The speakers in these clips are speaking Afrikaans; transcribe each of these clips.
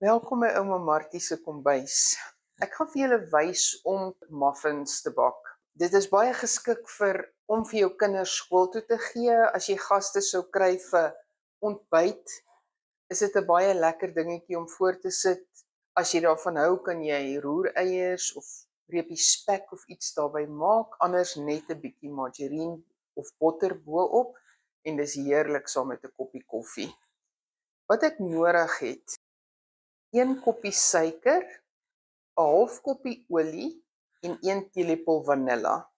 Welkom by Ouma Martie se kombuis. Ek gaan vir julle wys om muffins te bak. Dit is baie geskik om vir jou kinders skool toe te gee. As jy gaste sou kry vir ontbyt, is dit 'n baie lekker dingetjie om voor te sit. As jy daarvan hou, kan jy roereiers of reepie spek of iets daarby maak, anders net 'n bietjie margarine of botter bo-op en dis heerlik saam met 'n koppie koffie. Wat ek nodig het: 1 koppie suiker, 'n half koppie olie en 1 teelepel vanilla.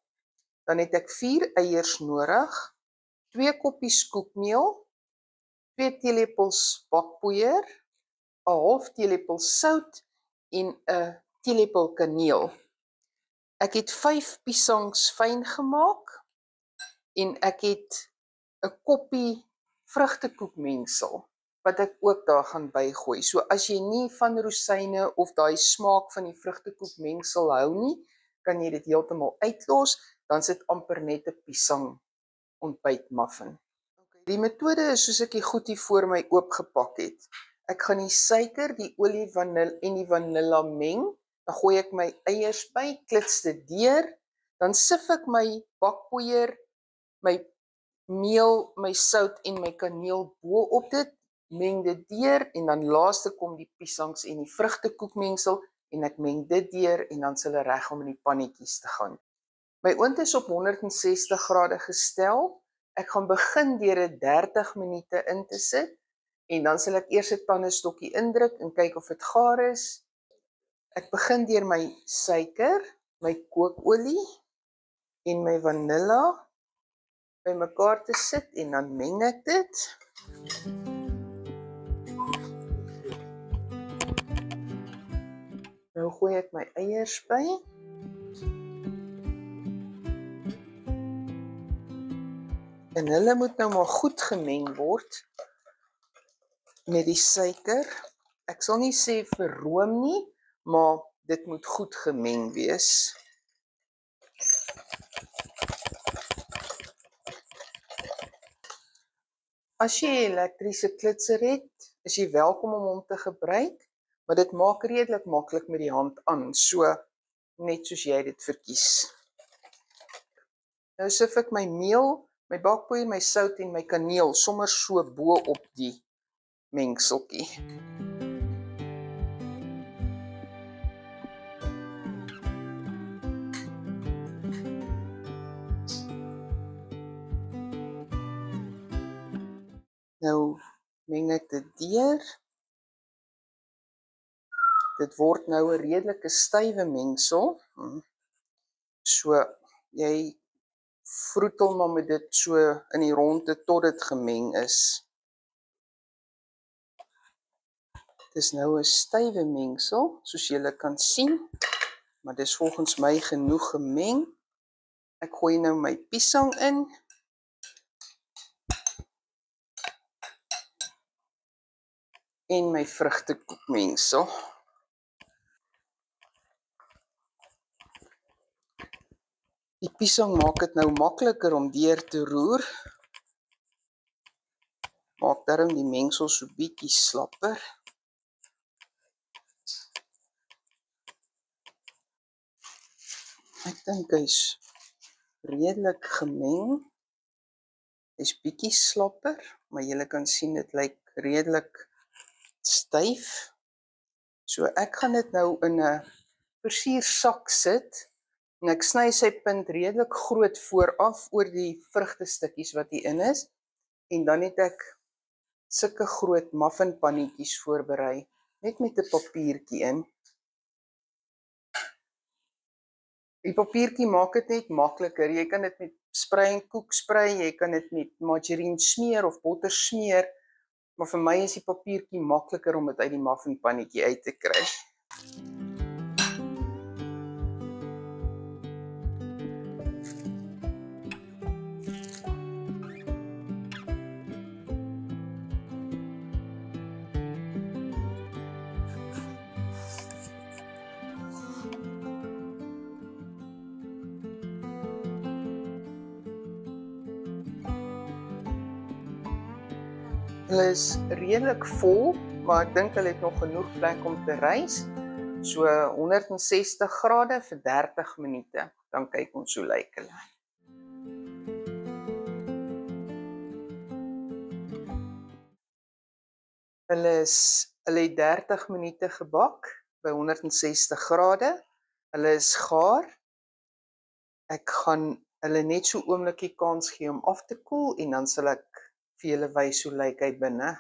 Dan het ek 4 eiers nodig, 2 koppies koekmeel, 2 teelepels bakpoeier, 'n half teelepel sout en 'n teelepel kaneel. Ek het 5 piesangs fyn gemaak en ek het 'n koppie vrugtekoekmengsel wat ek ook daar gaan bygooi. So as jy nie van rosyne of daai smaak van die vrugtekoekmengsel hou nie, kan jy dit heeltemal uitlos, dan sit amper net 'n piesang ontbytmuffin. Die metode is soos ek die goed hier voor my oopgepak het. Ek gaan die suiker, die olie en die vanilla meng, dan gooi ek my eiers by, klits dit deur, dan sif ek my bakpoeier, my meel, my sout en my kaneel bo op dit, meng dit deur en dan laaste kom die piesangs en die vrugtekoekmengsel en ek meng dit deur en dan is hulle reg om in die pannetjies te gaan. My oond is op 160 grade gestel. Ek gaan begin deur dit 30 minute in te sit en dan sal ek eers 'n tandestokkie indruk en kyk of dit gaar is. Ek begin deur my suiker, my kookolie en my vanilla bymekaar te sit en dan meng ek dit. Nou gooi ek my eiers by. En hulle moet nou maar goed gemeng word met die suiker. Ek sal nie sê verroom nie, maar dit moet goed gemeng wees. As jy 'n elektriese klitser het, is jy welkom om hom te gebruik, maar dit maak redelik maklik met die hand aan, so net soos jy dit verkies. Nou sif ek my meel, my bakpoeier, my sout en my kaneel sommer so bo op die mengseltjie. Nou meng ek dit deur. Dit word nou 'n redelike stywe mengsel. So jy vroetel maar met dit so in die ronde tot dit gemeng is. Dit is nou 'n stywe mengsel, soos julle kan sien, maar dis volgens my genoeg gemeng. Ek gooi nou my piesang in. En my vrugtekoekmengsel. Die piesang maak dit nou makliker om deur te roer. Maak darm die mengsel so bietjie slapper. Ek dink hy's redelik gemeng. Hy's bietjie slapper, maar julle kan sien dit lyk redelik styf. So ek gaan dit nou in 'n versiersak sit en ek sny sy punt redelik groot vooraf oor die vrugtestukkies wat hier in is en dan het ek sulke groot muffinpannetjies voorberei net met 'n papiertjie in. Die papiertjie maak dit net makliker. Jy kan dit met sprei en koek sprei, jy kan dit met margarine smeer of botter smeer. Maar vir my is die papiertjie makliker om dit uit die muffinpannetjie uit te kry. Hulle is redelik vol, maar ek dink hulle het nog genoeg plek om te rys. So 160 grade vir 30 minute. Dan kyk ons hoe lyk hulle. Hulle het 30 minute gebak by 160 grade. Hulle is gaar. Ek gaan hulle net so oombliekie kans gee om af te koel en dan sal ek vir julle wys hoe lyk hy binne.